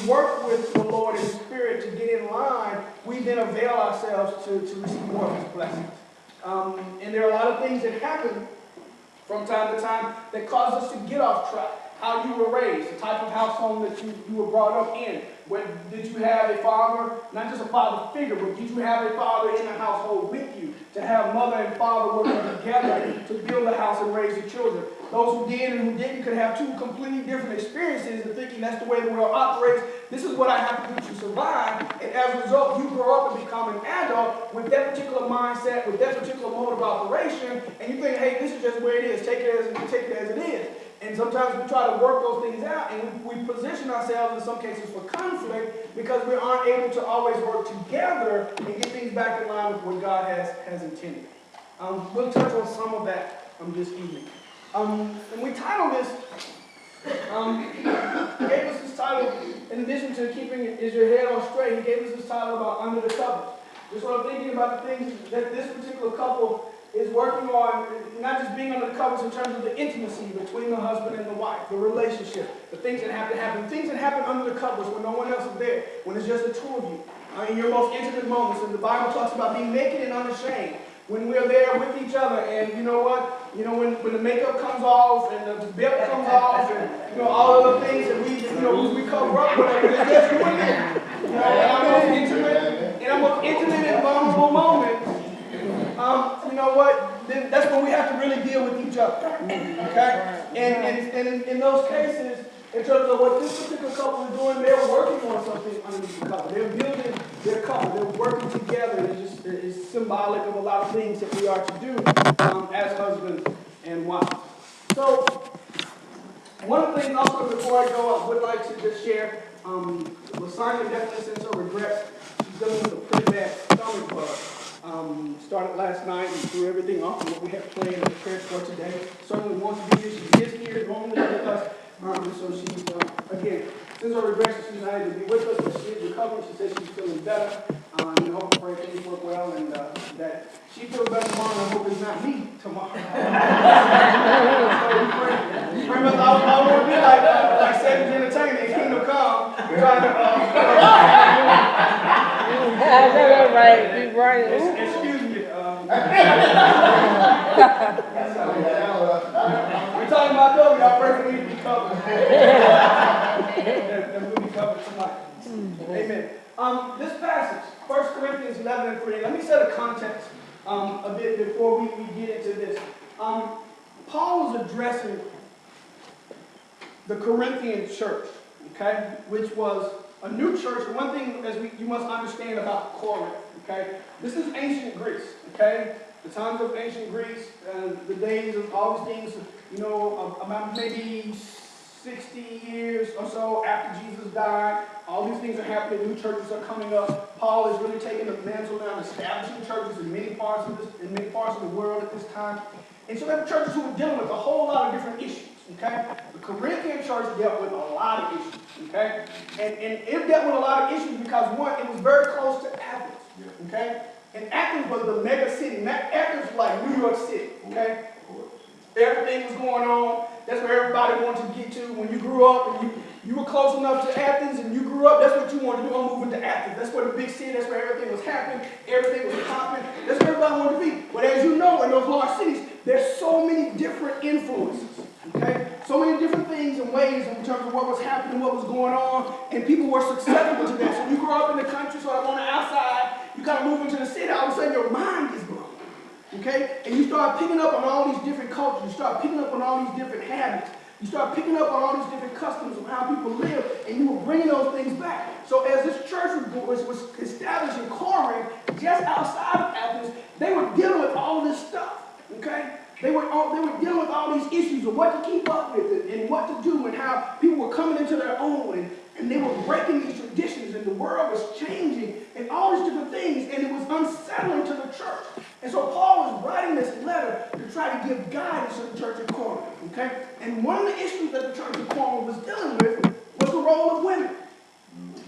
work with the Lord and Spirit to get in line, we then avail ourselves to receive more of His blessings. And there are a lot of things that happen from time to time that cause us to get off track. How you were raised, the type of household that you were brought up in. Did you have a father, not just a father figure, but did you have a father in the household with you to have mother and father working together to build a house and raise the children? Those who did and who didn't could have two completely different experiences and thinking that's the way the world operates. This is what I have to do to survive. And as a result, you grow up and become an adult with that particular mindset, with that particular mode of operation, and you think, hey, this is just where it is. Take it as it is. And sometimes we try to work those things out, and we position ourselves in some cases for conflict because we aren't able to always work together and get things back in line with what God has intended. We'll touch on some of that this evening. And we titled this, he gave us this title, in addition to keeping Is Your Head On Straight, he gave us this title about Under the Covers. Just what I'm thinking about the things that this particular couple is working on, not just being under the covers in terms of the intimacy between the husband and the wife, the relationship, the things that have to happen, things that happen under the covers when no one else is there, when it's just the two of you, in your most intimate moments. And the Bible talks about being naked and unashamed, when we're there with each other, and you know what? When the makeup comes off and the belt comes off, and all of the things that we cover up with, it's just you and me. And I'm most intimate and vulnerable moments. You know what? Then that's when we have to really deal with each other. Okay? And in those cases, in terms of what this particular couple is doing, they're working on something underneath the cover. They're building their couple. They're working together. It's symbolic of a lot of things that we are to do as husbands and wives. So, one of the things also before I go, I would like to just share, Lasagna definitely sends her regrets. She's dealing with a pretty bad stomach bug. Started last night and threw everything off of what we have planned and prepared for today. Certainly wants to be here. She is here normally with us. So she's, again, since her regrets, she's not able to be with us, but she is recovering. She says she's feeling better. And I hope and pray things work well and that she feels better tomorrow, and I hope it's not me tomorrow. So pray about I want to be like Savage Entertainment, Kingdom Come, trying to right, be right. Excuse me. We're talking about those. Y'all pray for me to be covered. That will be covered tonight. Amen. This passage, 1 Corinthians 11 and 3. Let me set a context a bit before we get into this. Paul was addressing the Corinthian church, okay, which was a new church. One thing you must understand about Corinth, okay, this is ancient Greece, okay, the times of ancient Greece, the days of all these things, about maybe 60 years or so after Jesus died. All these things are happening. New churches are coming up. Paul is really taking the mantle now, establishing churches in many parts of the world at this time. And so there were churches who were dealing with a whole lot of different issues. Okay, the Corinthian church dealt with a lot of issues. Okay, and it dealt with a lot of issues because one, it was very close to Athens. Okay, and Athens was the mega city. Athens was like New York City. Okay. Everything was going on. That's where everybody wanted to get to. When you grew up and you were close enough to Athens and you grew up, that's what you wanted to do. I'm moving to Athens. That's where the big city, that's where everything was happening. Everything was popping. That's where everybody wanted to be. But as you know, in those large cities, there's so many different influences. Okay? So many different things and ways in terms of what was happening, what was going on, and people were susceptible to that. So you grow up in the country, sort of on the outside, you kind of move into the city, all of a sudden your mind is blown. Okay? And you start picking up on all these different cultures. You start picking up on all these different habits. You start picking up on all these different customs of how people live, and you were bringing those things back. So as this church was established in Corinth, just outside of Athens, they were dealing with all this stuff. Okay? They were dealing with all these issues of what to keep up with and what to do and how people were coming into their own and they were breaking these traditions and the world was changing and all these different things, and it was unsettling to the church. And so Paul was writing this letter to try to give guidance to the church in Corinth. Okay? And one of the issues that the church in Corinth was dealing with was the role of women.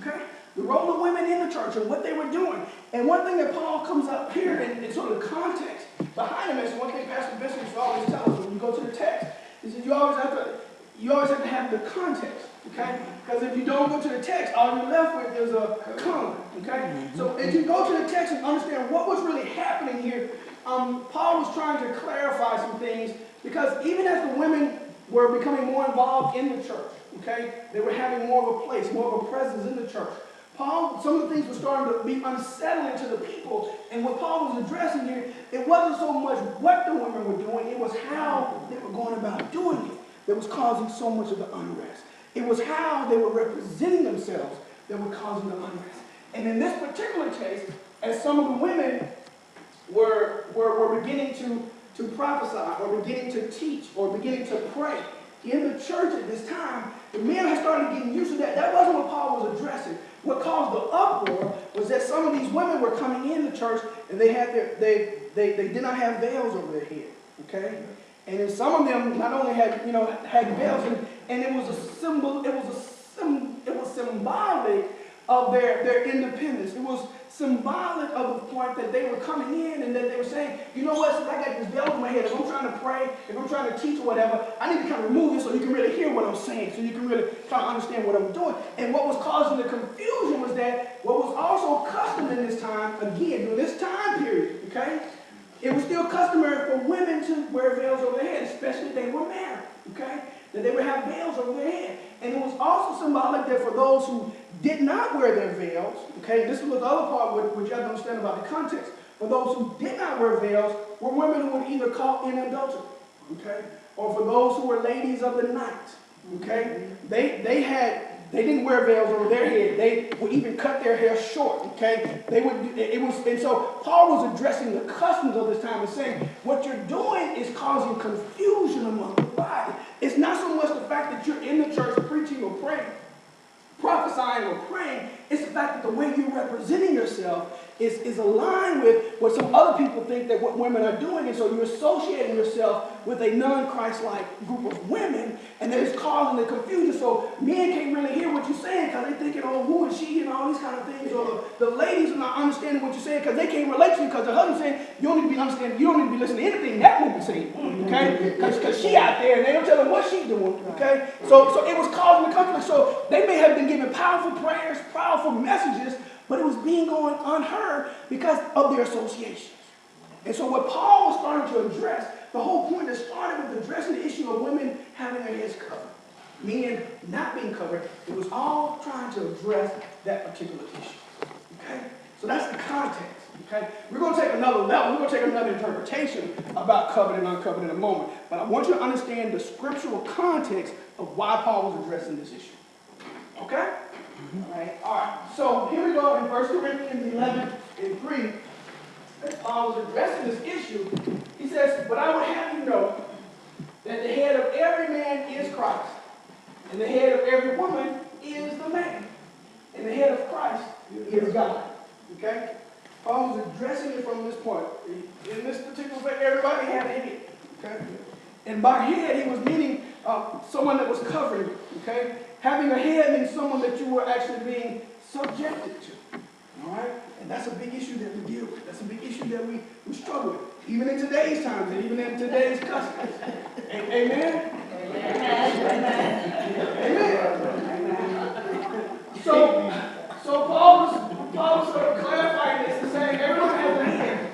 Okay? The role of women in the church and what they were doing. And one thing that Paul comes up here and sort of the context behind him is one thing Pastor Bishop used to always tell us when you go to the text is that you always have to have the context. Okay? Because if you don't go to the text, all you're left with is a comma. Okay? So if you go to the text and understand what was really happening here, Paul was trying to clarify some things, because even as the women were becoming more involved in the church, okay, they were having more of a place, more of a presence in the church. Some of the things were starting to be unsettling to the people, and what Paul was addressing here, it wasn't so much what the women were doing, it was how they were going about doing it that was causing so much of the unrest. It was how they were representing themselves that were causing the unrest. And in this particular case, as some of the women were beginning to prophesy, or beginning to teach, or beginning to pray in the church at this time, the men had started getting used to that. That wasn't what Paul was addressing. What caused the uproar was that some of these women were coming in the church, and they had they did not have veils over their head. Okay? And then some of them not only had veils, and it was a symbol, it was symbolic of their independence. It was symbolic of the point that they were coming in and that they were saying, you know what, since I got this veil over my head, if I'm trying to pray, if I'm trying to teach or whatever, I need to kind of remove it so you can really hear what I'm saying, so you can really kind of understand what I'm doing. And what was causing the confusion was that what was also custom in this time, again, during this time period, okay, it was still customary for women to wear veils over their head, especially if they were married, okay? That they would have veils over their head. And it was also symbolic that for those who did not wear their veils, okay, this was the other part which you have to understand about the context. For those who did not wear veils were women who were either caught in adultery, okay, or for those who were ladies of the night, okay, they didn't wear veils over their head. They would even cut their hair short, okay? And so Paul was addressing the customs of this time and saying, what you're doing is causing confusion among the body. It's not so much the fact that you're in the church preaching or praying, prophesying or praying. It's the fact that the way you're representing yourself is aligned with what some other people think that what women are doing. And so you're associating yourself with a non-Christ-like group of women, and that is causing the confusion. So men can't really hear what you're saying because they're thinking, oh, who is she, and all these kind of things. Or the ladies are not understanding what you're saying because they can't relate to you, because the husband's saying, you don't need to be understanding, you don't need to be listening to anything that woman's saying, okay? Because she out there, and they don't tell them what she's doing, okay? So it was causing the conflict. So they may have been giving powerful prayers, powerful messages, but it was being going unheard because of their associations. And so what Paul was starting to address, the whole point that started with addressing the issue of women having their heads covered, men not being covered, it was all trying to address that particular issue. Okay? So that's the context. Okay? We're going to take another level. We're going to take another interpretation about covered and uncovered in a moment. But I want you to understand the scriptural context of why Paul was addressing this issue. Okay? All right. So here we go in 1 Corinthians 11 and 3. As Paul was addressing this issue, he says, but I would have you know that the head of every man is Christ, and the head of every woman is the man, and the head of Christ is God. Okay? Paul was addressing it from this point. In this particular way, everybody had a head. Okay? And by head, he was meaning someone that was covering you. Okay? Having a head means someone that you were actually being subjected to. All right? And that's a big issue that we deal with. That's a big issue that we struggle with. Even in today's times and even in today's customs. Amen? Amen. So Paul was sort of clarifying this and saying everyone has a head.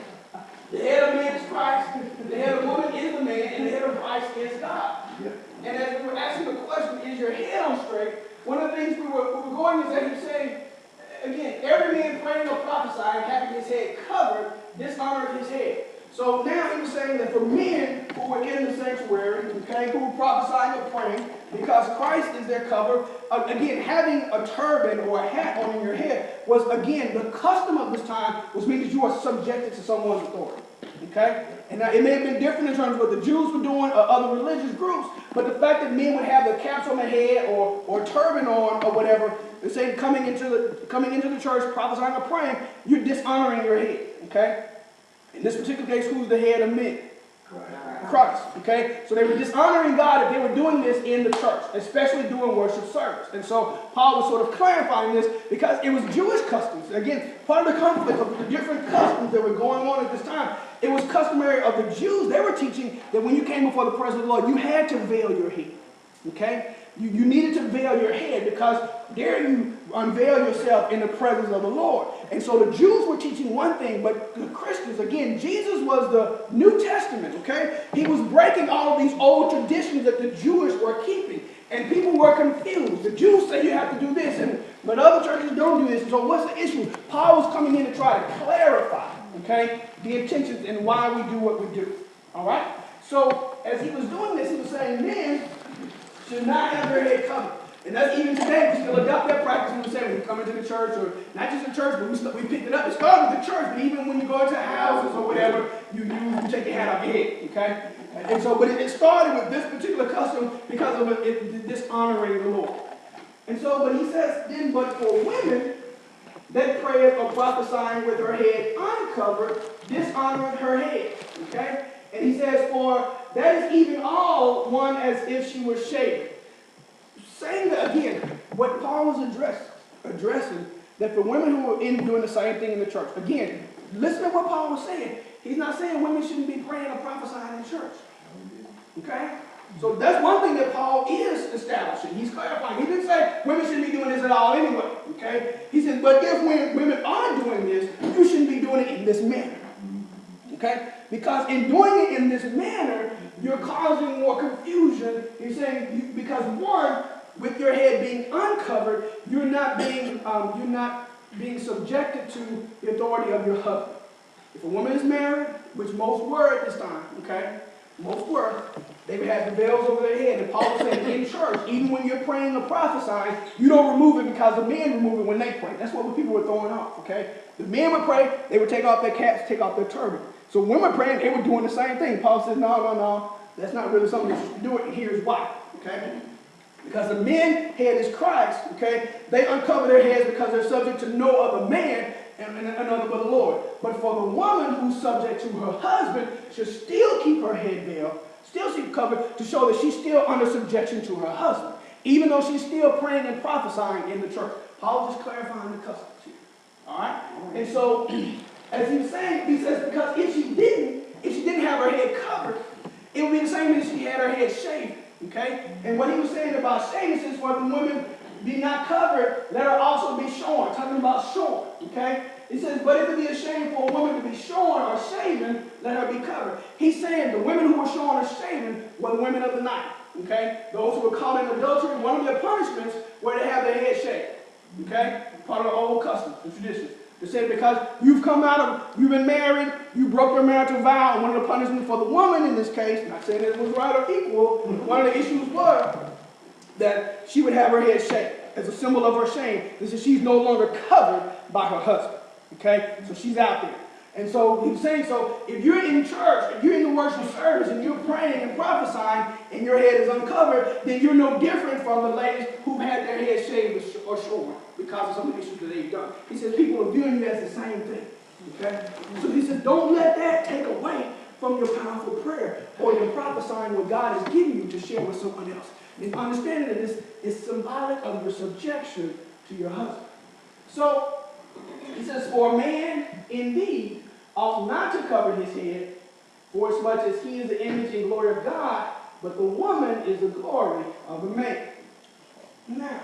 The head of man is Christ, the head of woman is the man, and the head of Christ is God. And as we were asking the question, is your head on straight? One of the things we were going is that he was saying, again, every man praying or prophesying, having his head covered, dishonored his head. So now he was saying that for men who were in the sanctuary, okay, who were prophesying or praying, because Christ is their cover, again, having a turban or a hat on your head was, again, the custom of this time was meaning that you are subjected to someone's authority. Okay? And now, it may have been different in terms of what the Jews were doing or other religious groups, but the fact that men would have the caps on their head or turban on or whatever, and say coming into the church, prophesying or praying, you're dishonoring your head. Okay? In this particular case, who's the head of men? Christ. Okay? So they were dishonoring God if they were doing this in the church, especially during worship service. And so Paul was sort of clarifying this because it was Jewish customs. Again, part of the conflict of the different customs that were going on at this time, it was customary of the Jews. They were teaching that when you came before the presence of the Lord, you had to veil your head. Okay? You needed to veil your head because there you unveil yourself in the presence of the Lord. And so the Jews were teaching one thing, but the Christians, again, Jesus was the New Testament, okay? He was breaking all of these old traditions that the Jewish were keeping. And people were confused. The Jews say you have to do this, but other churches don't do this. So what's the issue? Paul was coming in to try to clarify, okay, the intentions and why we do what we do. All right? So as he was doing this, he was saying men should not have their head covered. And that's even today, we still adopt that practice. We say when we come into the church, or not just the church, but we picked it up. It started with the church, but even when you go into houses or whatever, you take your hat off your head, okay? And so, but it started with this particular custom because of it dishonoring the Lord. And so, but he says, then, but for women that prayeth or prophesying with her head uncovered, dishonoreth her head, okay? And he says, for that is even all one as if she were shaven. Saying that again, what Paul was addressing, that for women who are doing the same thing in the church, again, listen to what Paul was saying. He's not saying women shouldn't be praying or prophesying in church. Okay? So that's one thing that Paul is establishing. He's clarifying. He didn't say women shouldn't be doing this at all anyway. Okay? He said, but if women are doing this, you shouldn't be doing it in this manner. Okay? Because in doing it in this manner, you're causing more confusion. He's saying, because one, with your head being uncovered, you're not being subjected to the authority of your husband. If a woman is married, which most were at this time, okay? Most were, they would have the veils over their head. And Paul was saying in church, even when you're praying or prophesying, you don't remove it because the men remove it when they pray. That's what the people were throwing off, okay? The men would pray, they would take off their caps, take off their turban. So when women praying, they were doing the same thing. Paul says, no, that's not really something that you should do it, and here's why, okay? Because the men's head is Christ, okay? They uncover their heads because they're subject to no other man and another but the Lord. But for the woman who's subject to her husband should still keep her head veiled, still keep covered to show that she's still under subjection to her husband, even though she's still praying and prophesying in the church. Paul just clarifying the customs here, all right? And so, as he was saying, he says, because if she didn't have her head covered, it would be the same as if she had her head shaved. Okay? And what he was saying about shaving, since for the women be not covered, let her also be shorn. Talking about shorn. Okay? He says, but if it be a shame for a woman to be shorn or shaven, let her be covered. He's saying the women who were shorn or shaven were the women of the night. Okay? Those who were caught in adultery, one of their punishments were to have their head shaved. Okay? Part of the old customs, the traditions. They said because you've been married, you broke your marital vow, and one of the punishments for the woman in this case, not saying it was right or equal, one of the issues was that she would have her head shaved as a symbol of her shame. This is she's no longer covered by her husband. Okay? So she's out there. And so he's saying, so if you're in church, if you're in the worship service, and you're praying and prophesying, and your head is uncovered, then you're no different from the ladies who've had their head shaved or shorn because of some of the issues that they've done. He says people are viewing you as the same thing. Okay? So he says, don't let that take away from your powerful prayer or your prophesying what God has given you to share with someone else. And understanding that this is symbolic of your subjection to your husband. So he says, for a man indeed ought not to cover his head, for as much as he is the image and glory of God, but the woman is the glory of the man. Now,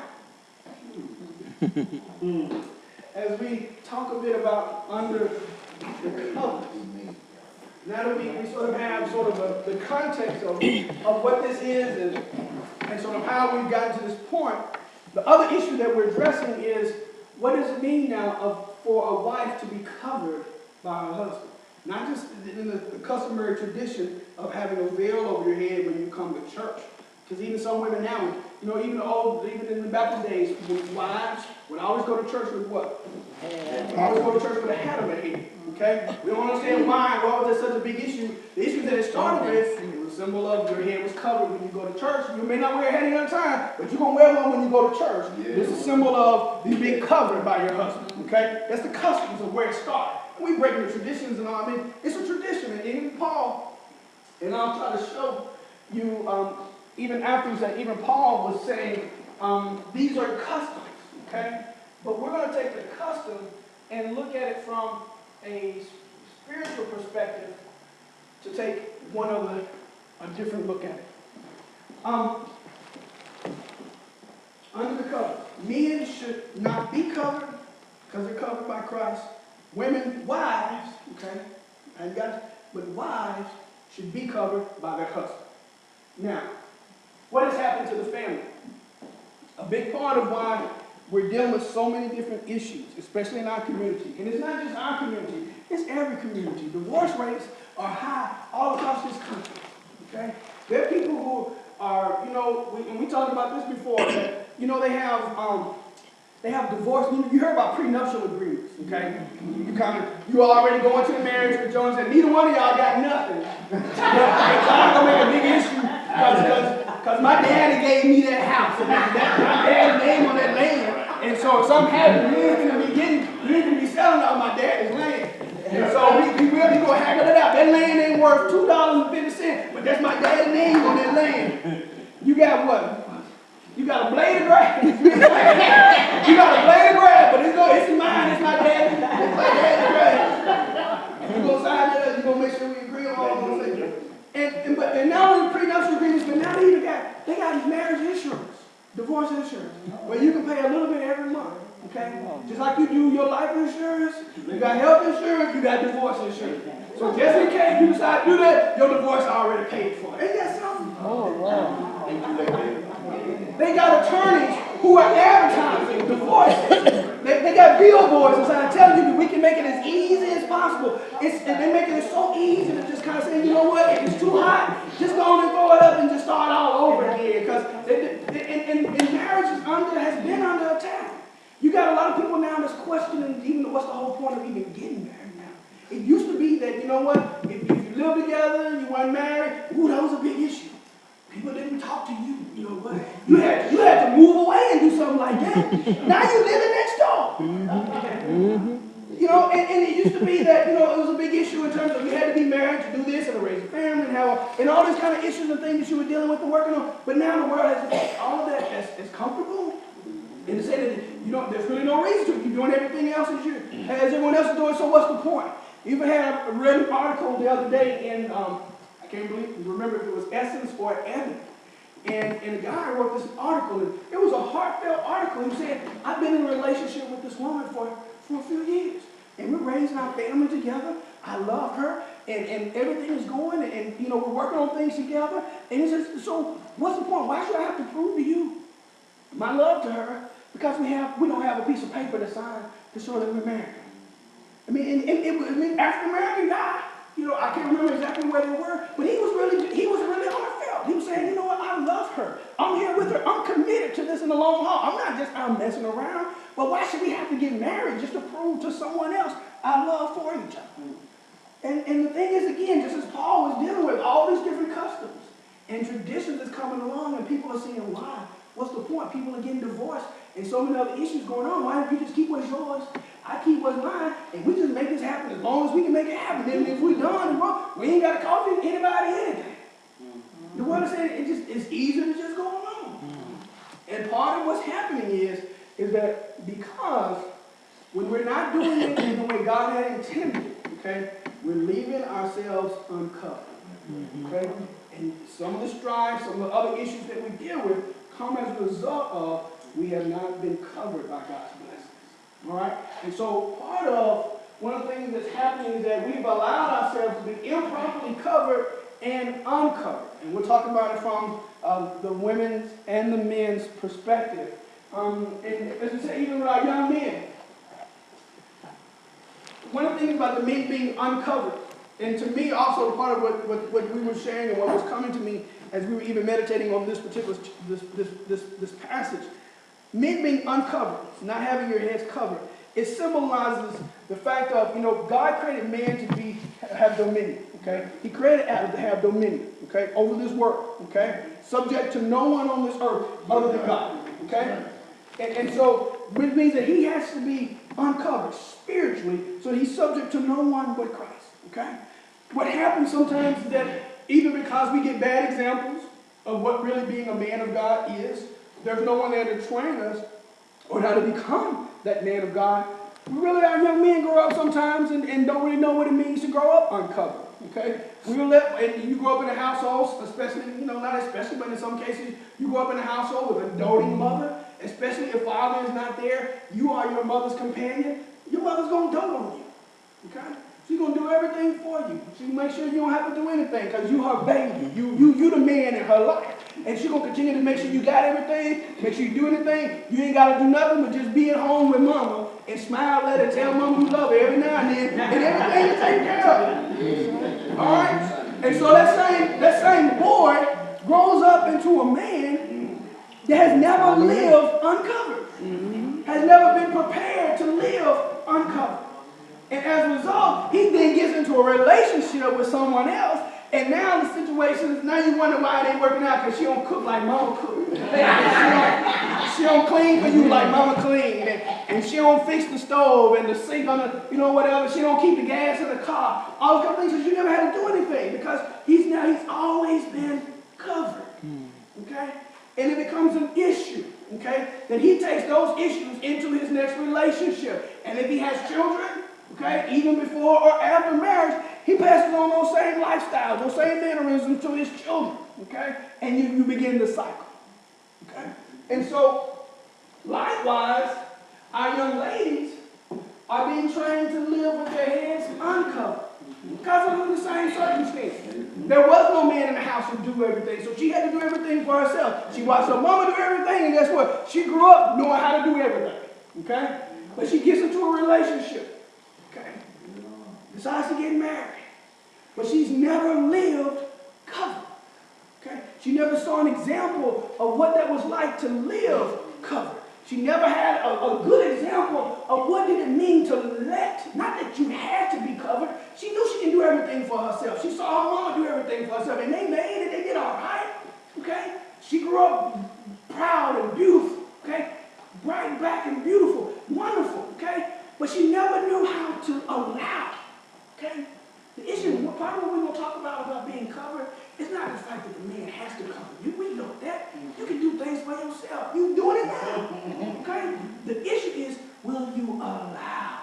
as we talk a bit about under the covenant, now that we sort of have sort of the context of what this is and sort of how we've gotten to this point, the other issue that we're addressing is what does it mean now for a wife to be covered by her husband? Not just in the customary tradition of having a veil over your head when you come to church. Because even some women now, even in the Baptist days, wives would always go to church with what? Always go to church with a hat on their head. Okay? We don't understand why was that such a big issue. The issue that it started with, it was a symbol of your head was covered when you go to church. You may not wear a hat any other time, but you're going to wear one when you go to church. Yeah. It's a symbol of you being covered by your husband. Okay? That's the customs of where it started. We break the traditions and all. I mean, it's a tradition. And even Paul, and I'll try to show you, even afterwards, that even Paul was saying, these are customs, okay? But we're going to take the custom and look at it from a spiritual perspective to take a different look at it. Under the cover. Men should not be covered because they're covered by Christ. Women, wives, okay, but wives should be covered by their husband. Now, what has happened to the family? A big part of why we're dealing with so many different issues, especially in our community. And it's not just our community, it's every community. Divorce rates are high all across this country, okay? There are people who are, and we talked about this before, that, they have divorce. You heard about prenuptial agreements, okay? You already go into the marriage with Jones, and neither one of y'all got nothing. It's not gonna make a big issue because my daddy gave me that house, and my daddy's name on that land. And so if something happened, we ain't gonna be selling all my daddy's land. And so we really gonna haggle it out. That land ain't worth $2.50, but that's my daddy's name on that land. You got what? You got a blade of grass. You got a blade of grass, but it's mine. It's my daddy. It's my daddy's grass. You gonna sign that up. You gonna make sure we agree on all those things. And not only prenuptial agreements, but now they got marriage insurance, divorce insurance, where you can pay a little bit every month. Okay? Just like you do your life insurance, you got health insurance, you got divorce insurance. So just in case you decide to do that, your divorce is already paid for. Ain't that something? Oh, wow. They got attorneys who are advertising divorces. They got billboards inside telling you that we can make it as easy as possible. And they make it so easy to just kind of say, you know what, if it's too hot, just go on and throw it up and just start all over again. Because marriage has been under attack. You got a lot of people now that's questioning even what's the whole point of even getting married now. It used to be that, you know what, if you live together, you weren't married, that was a big issue. People didn't talk to you, you know what? You had to move away and do something like that. Now you living next door. And it used to be that, it was a big issue in terms of you had to be married to do this and to raise a family and all these kind of issues and things that you were dealing with and working on. But now the world has all of that as comfortable. And to say that, there's really no reason to. You're doing everything else as everyone else is doing, so what's the point? Even had a read an article the other day in, I can't remember if it was Essence or Evan. And the guy wrote this article, and it was a heartfelt article. He said, I've been in a relationship with this woman for a few years. And we're raising our family together. I love her, and everything is going, and we're working on things together. And he says, so what's the point? Why should I have to prove to you my love to her? Because we don't have a piece of paper to sign to show that we're married. I mean, African-American guy, I can't remember exactly where they were, but he was really heartfelt. He was saying, you know what, I love her. I'm here with her. I'm committed to this in the long haul. I'm not just out messing around, but why should we have to get married just to prove to someone else our love for each other? And the thing is, again, just as Paul was dealing with all these different customs and traditions that's coming along, and people are saying, why? What's the point? People are getting divorced and so many other issues going on. Why don't you just keep what's yours? I keep what's mine, and we just make this happen as long as we can make it happen. And if we're done and wrong, we ain't got to cost anybody anything. The word is saying it's easier to just go along. And part of what's happening is that because when we're not doing it in the way God had intended, okay, we're leaving ourselves uncovered. Okay? And some of the strife, some of the other issues that we deal with come as a result of we have not been covered by God's blessings. All right? And so one of the things that's happening is that we've allowed ourselves to be improperly covered and uncovered. And we're talking about it from the women's and the men's perspective. And as we say, even with our young men, one of the things about the men being uncovered, and to me also part of what we were sharing and what was coming to me as we were even meditating on this particular this passage, men being uncovered, not having your heads covered, it symbolizes the fact of, God created man to have dominion, okay? He created Adam to have dominion, okay, over this world, okay? Subject to no one on this earth other than God, okay? And so, which means that he has to be uncovered spiritually, so he's subject to no one but Christ, okay? What happens sometimes is that even because we get bad examples of what really being a man of God is, there's no one there to train us or how to become that man of God. Really, our young men grow up sometimes and don't really know what it means to grow up uncovered, okay? And you grow up in a household, especially, not especially, but in some cases, you grow up in a household with a doting mother, especially if father is not there, you are your mother's companion, your mother's going to dote on you. Okay? She's going to do everything for you. She'll make sure you don't have to do anything because you her baby. You the man in her life. And she's going to continue to make sure you got everything, make sure you do anything. You ain't got to do nothing but just be at home with mama and smile at her, tell mama you love her every now and then, and everything is taken care of. All right? And so that same boy grows up into a man that has never lived uncovered, has never been prepared to live uncovered. And as a result, he then gets into a relationship with someone else, and now the situation is, now you wonder why it ain't working out, because she don't cook like mama cook. She don't clean for you like mama clean, and she don't fix the stove and the sink on the, whatever. She don't keep the gas in the car. All those kind of things, because you never had to do anything, because he's always been covered. Okay? And it becomes an issue. Okay? Then he takes those issues into his next relationship. And if he has children, okay, even before or after marriage, he passes on those same lifestyles, those same mannerisms to his children, okay? And you begin the cycle, okay? And so, likewise, our young ladies are being trained to live with their heads uncovered because of the same circumstances. There was no man in the house to do everything, so she had to do everything for herself. She watched her mama do everything, and guess what? She grew up knowing how to do everything, okay? But she gets into a relationship. Okay, decides to get married, but she's never lived covered. Okay, she never saw an example of what that was like to live covered. She never had a good example of what did it mean to let, not that you had to be covered. She knew she didn't do everything for herself. She saw her mama do everything for herself, and they made it. They did all right. Okay, she grew up proud and beautiful. Okay, bright, black, and beautiful, wonderful. Okay. But she never knew how to allow, okay? The issue, part of what we're going to talk about being covered, is not the fact that the man has to cover you. We know that. You can do things for yourself. You're doing it now, okay? The issue is, will you allow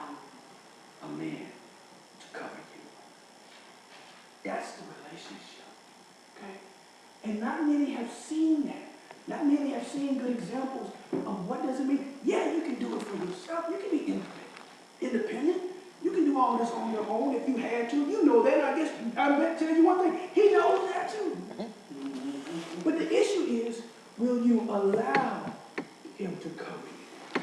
a man to cover you? That's the relationship, okay? And not many have seen that. Not many have seen good examples of what does it mean. Yeah, you can do it for yourself. You can be independent. You can do all this on your own if you had to. You know that. And I guess I'm going to tell you one thing. He knows that too. But the issue is, will you allow him to cover you?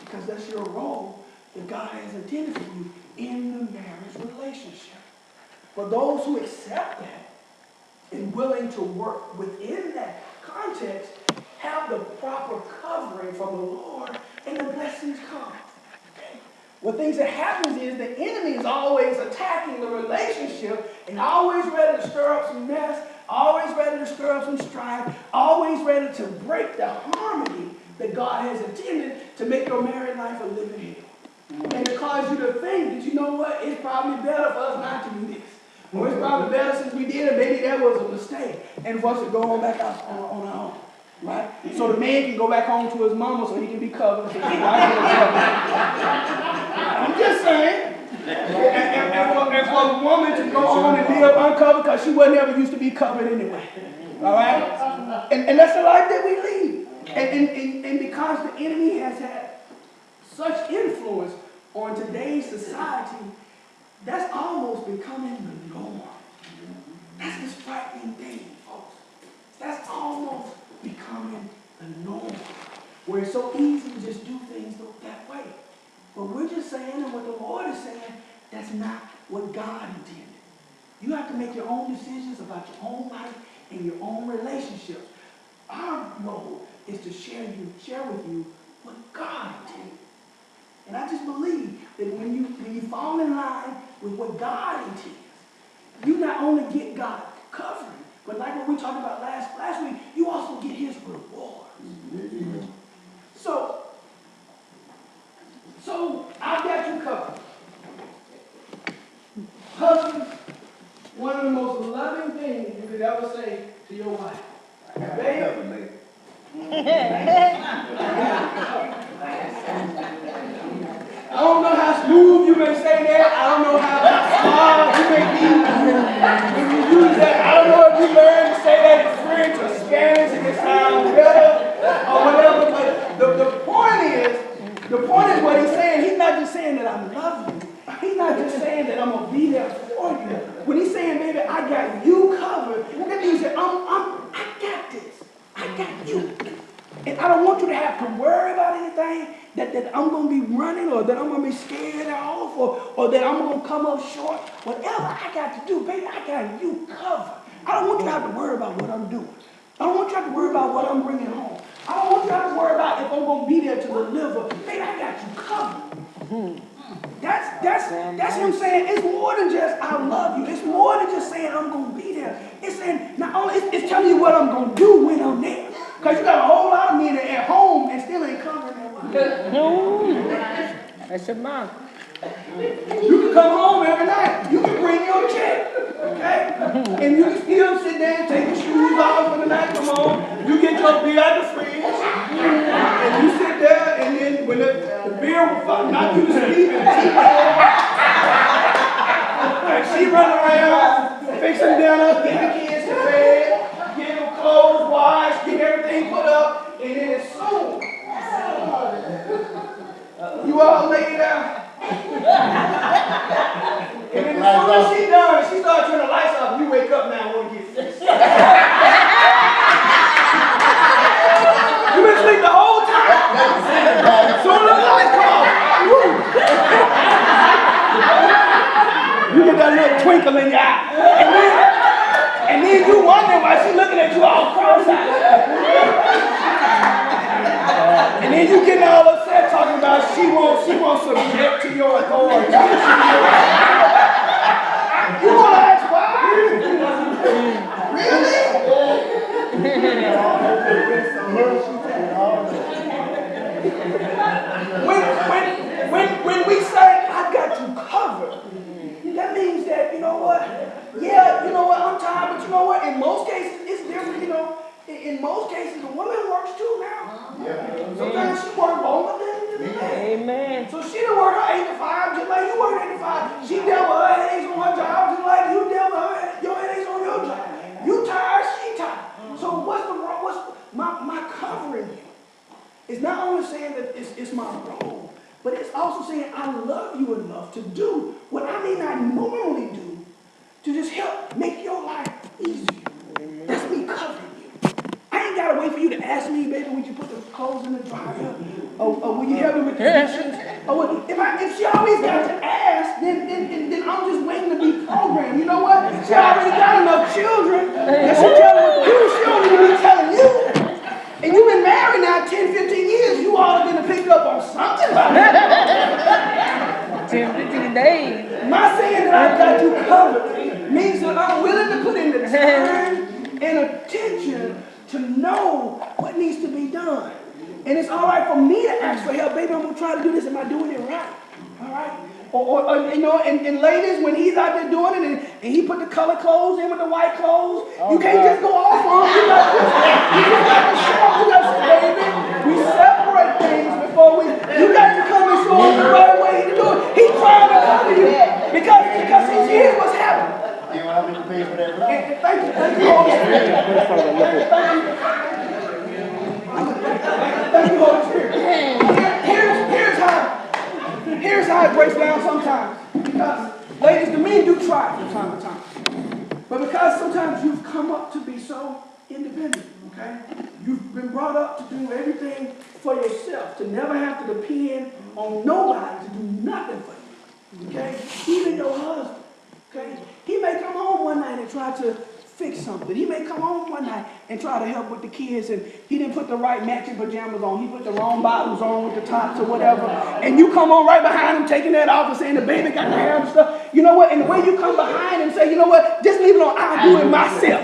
Because that's your role that God has intended for you in the marriage relationship. For those who accept that and willing to work within that context, have the proper covering from the Lord, and the blessings come. Well, things that happens is the enemy is always attacking the relationship and always ready to stir up some mess, always ready to stir up some strife, always ready to break the harmony that God has intended to make your married life a living hell. And to cause you to think that, you know what, it's probably better for us not to do this. Or it's probably better since we did it, maybe that was a mistake. And for us to go on back out on our own. Right? So the man can go back home to his mama so he can be covered. So his wife can be covered. I'm just saying. And for a woman to go on and live uncovered because she wasn't ever used to be covered anyway. All right? And that's the life that we lead. And because the enemy has had such influence on today's society, that's almost becoming the norm. That's this frightening thing, folks. That's almost becoming the norm, where it's so easy to just do things that way. But we're just saying, and what the Lord is saying, that's not what God intended. You have to make your own decisions about your own life and your own relationships. Our role is to share with you what God intended. And I just believe that when you fall in line with what God intends, you not only get God covering, but like what we talked about last week, you also get his reward. Mm-hmm. So I've got you covered. Husbands, one of the most loving things you could ever say to your wife. Babe, I don't know how smooth you may say that. I don't know how smart you may be when you use that. I don't know if you learned to say that in French or Spanish and it sounds better or whatever, but The point is what he's saying. He's not just saying that I love you. He's not just saying that I'm going to be there for you. When he's saying, baby, I got you covered, that means that I got this. I got you. And I don't want you to have to worry about anything that I'm going to be running or that I'm going to be scared off or that I'm going to come up short. Whatever I got to do, baby, I got you covered. I don't want you to have to worry about what I'm doing. I don't want you to have to worry about what I'm bringing home. I don't want you to have to worry about if I'm going to be there to deliver. Baby, I got you covered. That's him saying it's more than just I love you. It's more than just saying I'm going to be there. It's saying, not only, it's telling you what I'm going to do when I'm there. Because you got a whole lot of men at home and still ain't covering their wife. That's your mom. You can come home every night. You can bring your check, okay? And you can still sit there and take your shoes off for the night. Come on. You get your beer out the fridge. And you sit there, and then when the beer will knock you to sleep, and she run around, fix them dinner, get the kids to bed, get them clothes washed, get everything put up, and then as soon you all lay down. And then as soon as she's done, she starts turning the lights off, you wake up now and want to get fixed. You've been asleep the whole time. Soon as the lights come off, you get that little twinkle in your eye. And then you wonder why she's looking at you all cross-eyed. And then you getting all upset talking about she won't submit to your authority. You want to ask why? Really? When we say I got you covered, that means that, you know what? Yeah, you know what? I'm tired, but you know what? In most cases, it's different, you know. In most cases, the woman works too now. Sometimes she works longer than the man. Amen. So she done work her 8 to 5, just like you work 8 to 5. She dealt with her headaches on her job, just like you dealt with your headaches on your job. You tired, she tired. So what's the wrong? What's my covering you? It's not only saying that it's my role, but it's also saying I love you enough to do what I may not normally do to just help make your life easier. That's me covering you. I ain't got to wait for you to ask me, baby, would you put the clothes in the dryer? Or will you help me with the dishes? Or if she always got to ask, then I'm just waiting to be programmed. You know what? She already got enough children that she tell me what to do. She don't need to be telling you. And you've been married now 10, 15 years. You all have been picked up on something about that. 10, 15 days. My saying that I've got you covered means that I'm willing to put in the time and attention to know what needs to be done. And it's all right for me to ask for help. Baby, I'm going to try to do this. Am I doing it right? All right? Or you know, and ladies, when he's out there doing it and he put the color clothes in with the white clothes, you can't just go off on him. You got to show. You got to say, baby, we separate things before you got to come and show him the right way to do it. He's trying to cover you because he hears what's happening. You want me to pay for that? Thank you, Holy Spirit. Thank you, Holy Spirit. Here's how it breaks down sometimes. Because, ladies, the men do try from time to time. But because sometimes you've come up to be so independent, okay? You've been brought up to do everything for yourself, to never have to depend on nobody to do nothing for you, okay? Even your husband, okay? He may come home one night and try to fix something. He may come home one night and try to help with the kids, and he didn't put the right matching pajamas on. He put the wrong bottoms on with the tops or whatever. And you come on right behind him, taking that off and saying the baby got the hair and stuff. You know what? And the way you come behind him and say, you know what? Just leave it on. I'll do it myself.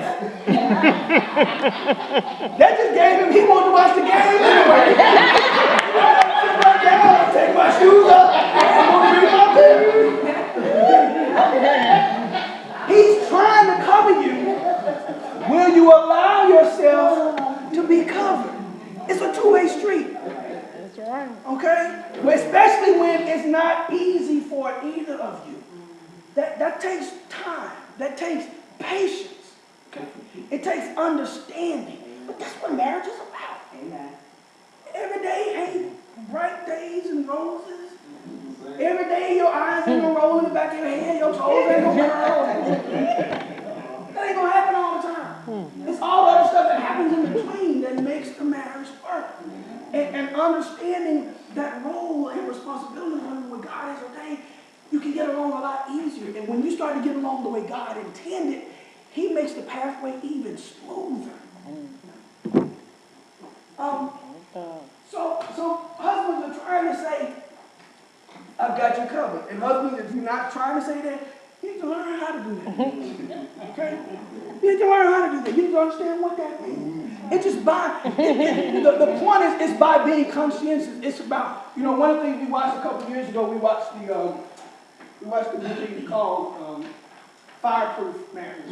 That just gave him, he wanted to watch the game anyway. Sit right down, take my shoes off. I'm going to bring my baby. He's trying to cover you. Will you allow yourself to be covered? It's a two-way street. That's right. Okay? But especially when it's not easy for either of you. That takes time. That takes patience. Okay? It takes understanding. But that's what marriage is about. Amen. Every day ain't bright days and roses. Every day your eyes ain't gonna roll in the back of your head, your toes ain't gonna curl. That ain't gonna happen all the time. It's all the other stuff that happens in between that makes the marriage work. And understanding that role and responsibility when what God has ordained, you can get along a lot easier. And when you start to get along the way God intended, He makes the pathway even smoother. So husbands are trying to say, I've got you covered. And husbands, if you're not trying to say that, you need to learn how to do that. Okay? You need to learn how to do that. You need to understand what that means. It's just the point is, it's by being conscientious. It's about, one of the things we watched a couple of years ago, we watched the movie called Fireproof Marriage.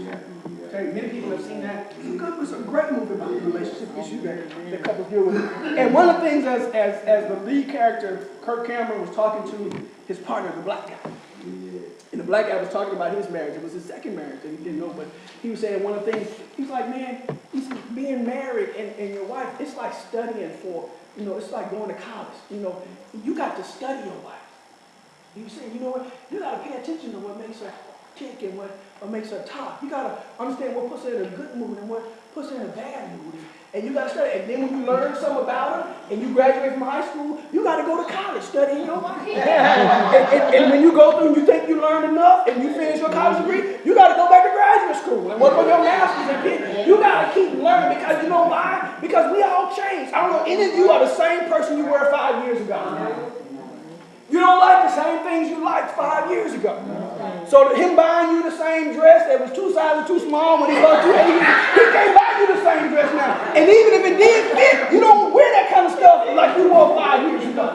Okay, many people have seen that. It's a great movie about the relationship issue that couples deal with. And one of the things as the lead character, Kirk Cameron, was talking to his partner, the black guy. And the black guy was talking about his marriage. It was his second marriage that he didn't know, but he was saying one of the things, he's like, man, being married and your wife, it's like studying for, it's like going to college. You got to study your wife. He was saying, you know what, you got to pay attention to what makes her tick and what makes her talk. You got to understand what puts her in a good mood and what puts her in a bad mood. And you got to study. And then when you learn something about her and you graduate from high school, you got to go to college studying your wife. And when you go through and you think you learned enough and you finish your college degree, you got to go back to graduate school and work on your master's again. You got to keep learning because you know why? Because we all change. I don't know, any of you are the same person you were 5 years ago. You don't like the same things you liked 5 years ago. So him buying you the same dress that was 2 sizes too small when he was 280, he can't buy you the same dress now. And even if it did fit, you don't wear that kind of stuff like you wore 5 years ago.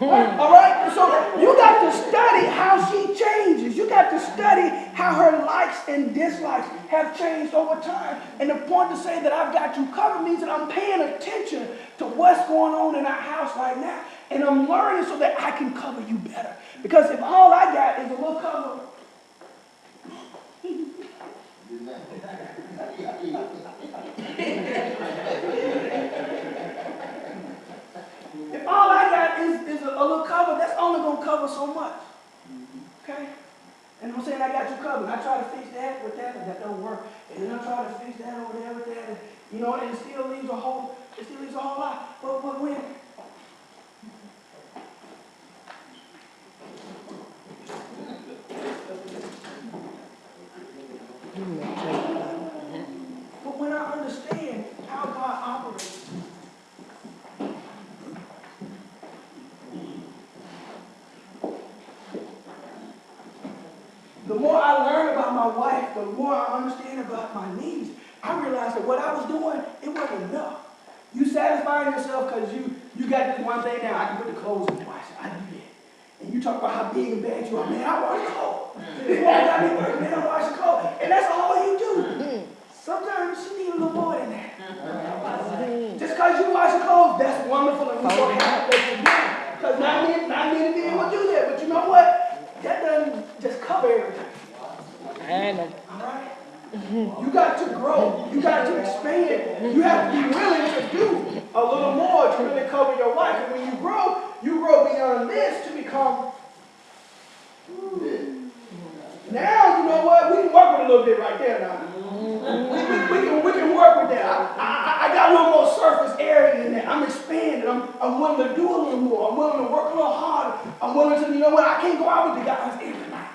All right? So you got to study how she changes. You got to study how her likes and dislikes have changed over time. And the point to say that I've got you covered means that I'm paying attention to what's going on in our house right now. And I'm learning so that I can cover you better. Because if all I got is a little cover, if all I got is a little cover, that's only going to cover so much. Okay? And I'm saying I got you covered. I try to fix that with that, and that don't work. And then I try to fix that over there with that, and and it still leaves a whole lot. But when But when I understand how God operates, the more I learn about my wife, the more I understand about my needs, I realize that what I was doing, it wasn't enough. You satisfying yourself because you got this one thing now. I can put the clothes in the washer. I do that. And you talk about how big and bad you are. Man, I wash clothes. This woman got me working, man, I wash clothes. And that's all you do. Sometimes you need a little more than that. Just because you wash clothes, that's wonderful and we're going to have that to do. Because not many men will do that. But you know what? That doesn't just cover everything. I know. All right? You got to grow. You got to expand. You have to be willing to do a little more to really cover your wife. And when you grow beyond this to become. Now, you know what? We can work with a little bit right there now. We can work with that. I got a little more surface area in there. I'm expanding. I'm willing to do a little more. I'm willing to work a little harder. I'm willing to, I can't go out with the guys every night.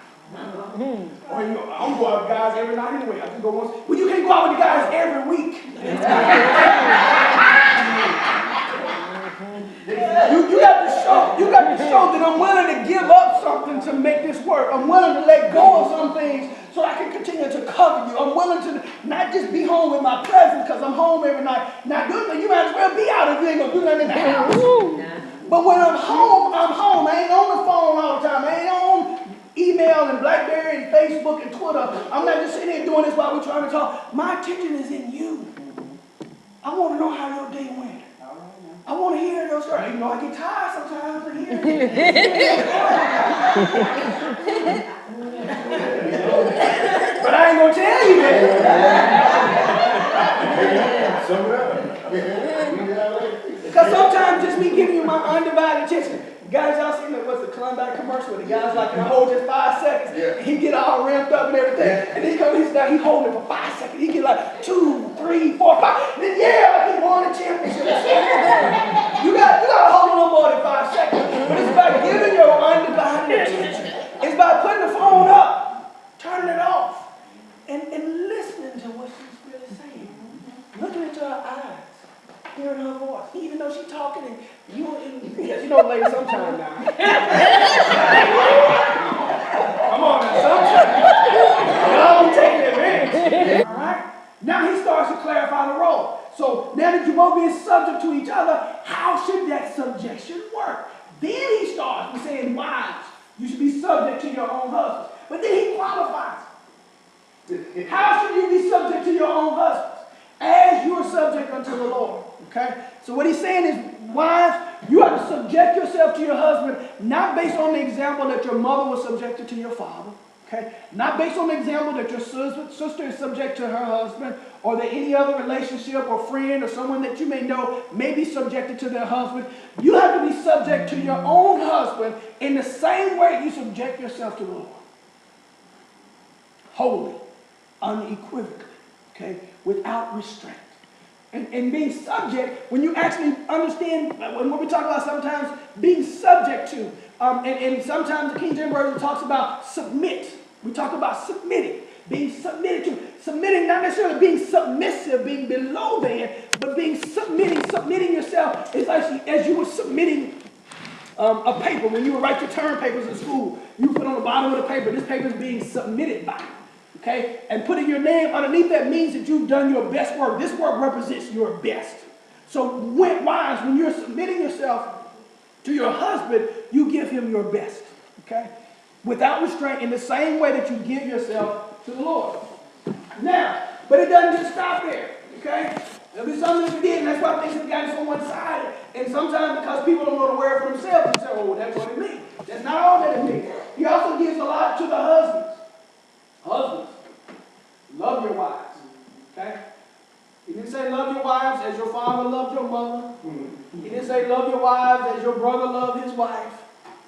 Or, I'm going out with guys every night anyway. I can go once. Well, you can't go out with the guys every week. You got to show that I'm willing to give up something to make this work. I'm willing to let go of some things so I can continue to cover you. I'm willing to not just be home with my presence because I'm home every night. Now, you might as well be out if you ain't going to do nothing in the house. But when I'm home, I'm home. I ain't on the phone all the time. I ain't on email and BlackBerry and Facebook and Twitter. I'm not just sitting here doing this while we're trying to talk. My attention is in you. I want to know how your day went. I want to hear those stories. I get tired sometimes of hearing it. But I ain't going to tell you that. Because sometimes just me giving you my undivided attention. Guys, y'all seen what's the Klondike commercial where the guy's like, can I hold just 5 seconds? Yeah. And he get all ramped up and everything. And then he's holding it for 5 seconds. He get like 2, 3, 4, 5. And then like he won the championship. You got to hold a little more than 5 seconds. But it's about giving your undivided attention. It's about putting the phone up, turning it off, and listening to what she's really saying. Looking into her eyes. Hearing her voice, even though she's talking, and because you know, ladies, sometimes now. Come on now, sometimes. Y'all be taking advantage. All right? Now he starts to clarify the role. So now that you're both being subject to each other, how should that subjection work? Then he starts with saying, wives, you should be subject to your own husbands. But then he qualifies. How should you be subject to your own husbands? As you are subject unto the Lord. Okay? So what he's saying is, wives, you have to subject yourself to your husband, not based on the example that your mother was subjected to your father. Okay? Not based on the example that your sister is subject to her husband, or that any other relationship or friend or someone that you may know may be subjected to their husband. You have to be subject to your own husband in the same way you subject yourself to the Lord. Wholly, unequivocally, okay? Without restraint. And being subject, when you actually understand, when we talk about sometimes being subject to, and sometimes the King James Version talks about submit. We talk about submitting, being submitted to. Submitting, not necessarily being submissive, being below them, but being submitting yourself is actually as you were submitting a paper. When you would write your term papers in school, you put on the bottom of the paper, this paper is being submitted by. Okay? And putting your name underneath that means that you've done your best work. This work represents your best. So wives, when you're submitting yourself to your husband, you give him your best. Okay? Without restraint, in the same way that you give yourself to the Lord. Now, but it doesn't just stop there. Okay? There'll be something that we did, and that's why things have gotten so one-sided. And sometimes because people don't know the word for themselves, they say, oh, that's what it means. That's not all that it means. He also gives a lot to the husbands. Husbands, love your wives. Okay? He didn't say love your wives as your father loved your mother. He didn't say love your wives as your brother loved his wife.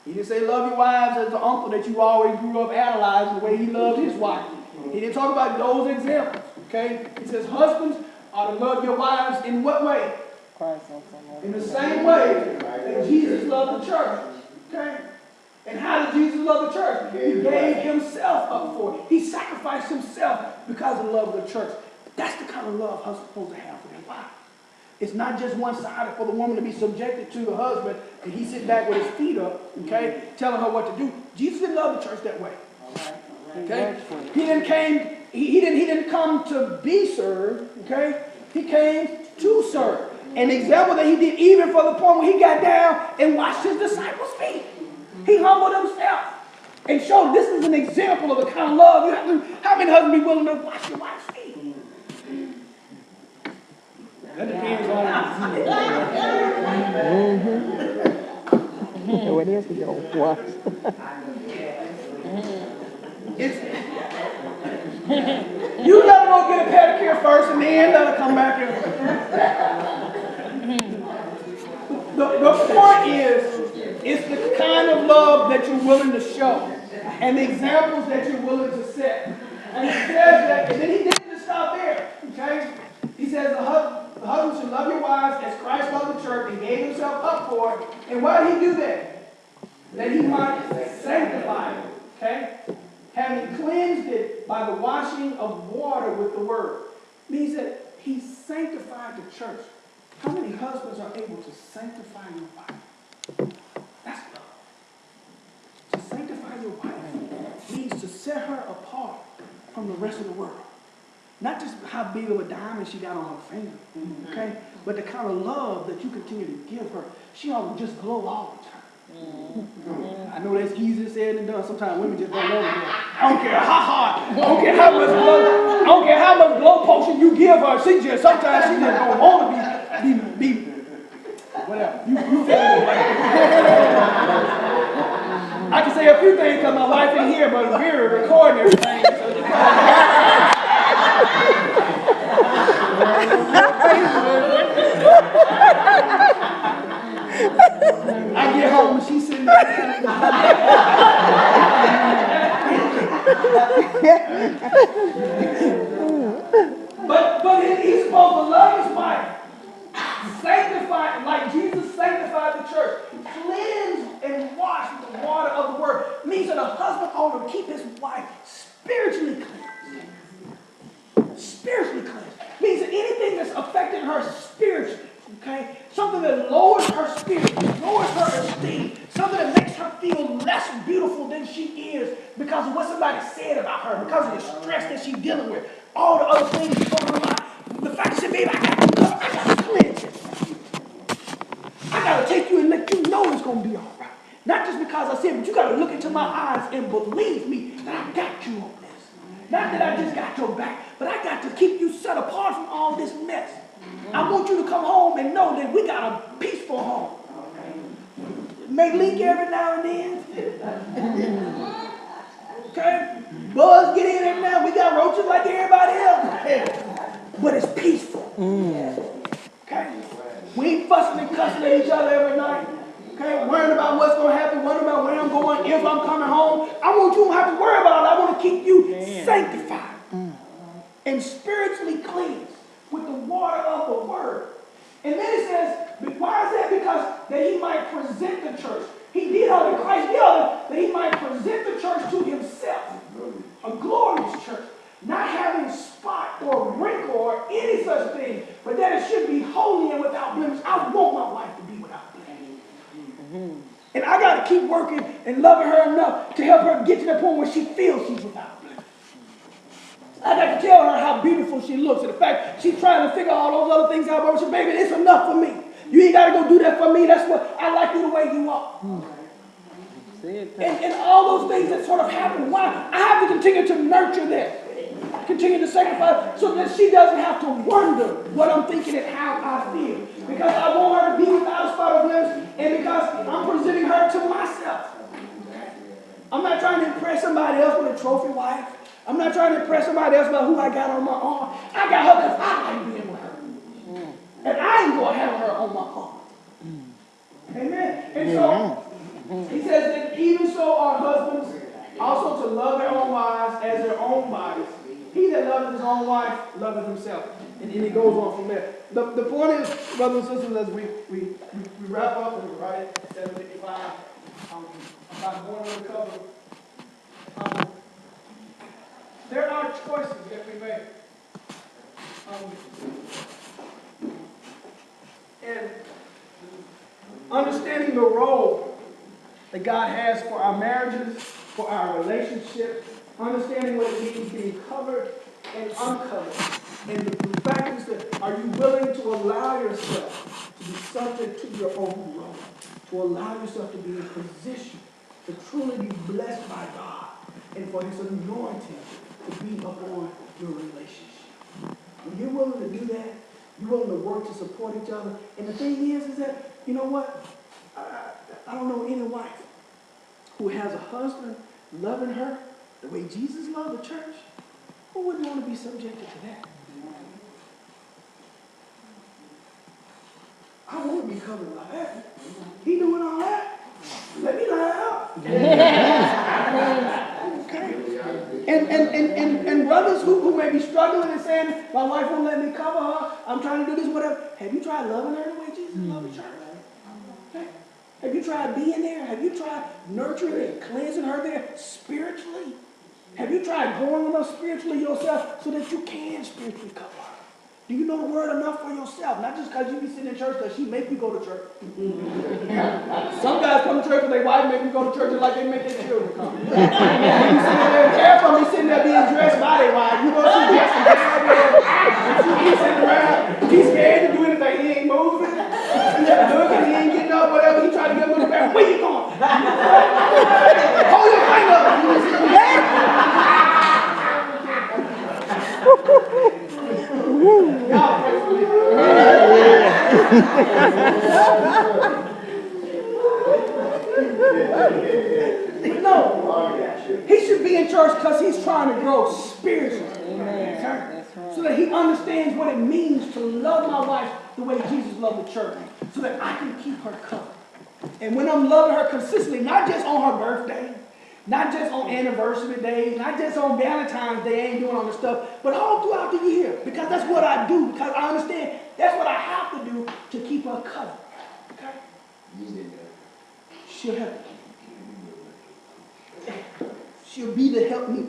He didn't say love your wives as the uncle that you always grew up idolizing the way he loved his wife. He didn't talk about those examples. Okay? He says husbands are to love your wives in what way? In the same way that Jesus loved the church. Okay? And how did Jesus love the church? He gave himself up for it. He sacrificed himself because of the love of the church. That's the kind of love husbands are supposed to have for their wives. It's not just one-sided for the woman to be subjected to the husband and he sit back with his feet up, okay, telling her what to do. Jesus didn't love the church that way. Okay? He didn't come to be served, okay? He came to serve. An example that he did even for the point where he got down and washed his disciples' feet. He humbled himself and showed this is an example of the kind of love you have to. How many husbands be willing to wash your wife's feet? That depends on. What else we gonna watch? You let her go get a pedicure first and then let her come back here. The point is, it's the kind of love that you're willing to show and the examples that you're willing to set. And he says that, and then he didn't just stop there, okay? He says the husband should love your wives as Christ loved the church and gave himself up for it. And why did he do that? That he might sanctify it, okay? Having cleansed it by the washing of water with the word. Means that he sanctified the church. How many husbands are able to sanctify your wife? That's love. To sanctify your wife means to set her apart from the rest of the world. Not just how big of a diamond she got on her finger, okay? But the kind of love that you continue to give her. She ought to just glow all the time. I know that's easier said than done. Sometimes women just don't know it. I don't care how hard, I don't care how much glow, I don't care how much glow potion you give her. Sometimes she just don't want to be whatever. You feel it. I can say a few things because my wife ain't here, but we're recording everything. So But he's supposed to love his wife, sanctify, like Jesus sanctified the church, cleanse and wash with the water of the word. It means that a husband ought to keep his wife spiritually cleansed. Spiritually cleansed. Means that anything that's affecting her spiritually, okay? Something that lowers her spirit, lowers her esteem, something that makes her feel less beautiful than she is because of what somebody said about her, because of the stress that she's dealing with, all the other things she's going on. The fact that she said, baby, I got to cleanse it. I got to take you and let you know it's going to be all right. Not just because I said, but you got to look into my eyes and believe me that I got you on this. Not that I just got your back, but I got to keep you set apart from all this mess. I want you to come home and know that we got a peaceful home. It may leak every now and then. Okay? Bugs get in every now and then. We got roaches like everybody else. But it's peaceful. Okay? We ain't fussing and cussing at each other every night. Okay? Worrying about what's going to happen, worrying about where I'm going, if I'm coming home. I want you to have to worry about it. I want to keep you sanctified and spiritually cleansed with the water of the word. And then it says, why is that? Because that he might present the church. He did all that Christ did all that he might present the church to himself. A glorious church. Not having spot or wrinkle or any such thing, but that it should be holy and without blemish. I want my wife to be without blemish. And I got to keep working and loving her enough to help her get to the point where she feels she's without blemish. I got to tell her how beautiful she looks. And the fact she's trying to figure all those other things out, but she said, baby, it's enough for me. You ain't got to go do that for me. That's what I like you the way you are. And all those things that sort of happen. Why? I have to continue to nurture that. Continue to sacrifice so that she doesn't have to wonder what I'm thinking and how I feel. Because I want her to be without a spot of blemish, and because I'm presenting her to myself. I'm not trying to impress somebody else with a trophy wife. I'm not trying to impress somebody else about who I got on my arm. I got her because I like being with her. And I ain't going to have her on my arm. Amen. And so, he says that even so are husbands also to love their own wives as their own bodies. He that loveth his own wife loveth himself. And it goes on from there. The point is, brothers and sisters, as we wrap up and we're right at 7:55, I'm not going to cover. There are choices that we make. And understanding the role that God has for our marriages, for our relationships, understanding what it means being covered and uncovered. And the fact is that, are you willing to allow yourself to be subject to your own role? To allow yourself to be in position to truly be blessed by God and for his anointing to be upon your relationship. When you're willing to do that, you're willing to work to support each other. And the thing is that, you know what? I don't know any wife who has a husband loving her the way Jesus loved the church. Who wouldn't want to be subjected to that? I want to be covered by that. He doing all that. Let me lie out. Okay. And brothers who may be struggling and saying, my wife won't let me cover her, I'm trying to do this, whatever. Have you tried loving her the way Jesus loved the church? Okay. Have you tried being there? Have you tried nurturing and cleansing her there spiritually? Have you tried growing enough spiritually yourself so that you can spiritually cover her? Do you know the word enough for yourself? Not just because you be sitting in church, because she make you go to church. Some guys come to church and their wife make them go to church like they make their children come. You sitting there and half of them sitting there being dressed by their wife. You know she's dressed and and she's sitting around. He's scared to do anything. He ain't moving. He just looking. He ain't getting up, whatever. He trying to get up in the back. Where you going? Hold your finger up. Y'all pray for me. No, he should be in church because he's trying to grow spiritually. Amen. So that he understands what it means to love my wife the way Jesus loved the church. So that I can keep her covered. And when I'm loving her consistently, not just on her birthday, not just on anniversary days, not just on Valentine's Day, I ain't doing all this stuff, but all throughout the year, because that's what I do, because I understand that's what I have to do to keep her covered. Okay? She'll help me. She'll be the help me.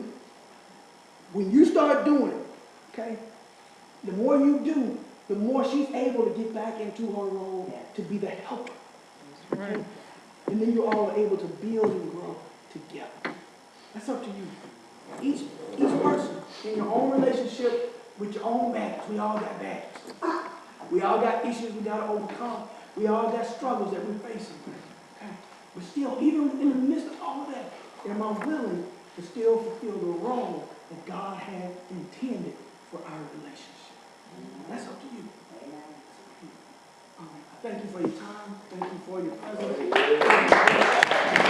When you start doing it, okay, the more you do, the more she's able to get back into her role to be the helper. Okay? And then you all are able to build and grow together. That's up to you. Each person in your own relationship with your own baggage. We all got baggage. We all got issues we got to overcome. We all got struggles that we're facing. Okay? But still, even in the midst of all of that, am I willing to still fulfill the role that God had intended for our relationship? That's up to you. I thank you for your time. Thank you for your presence.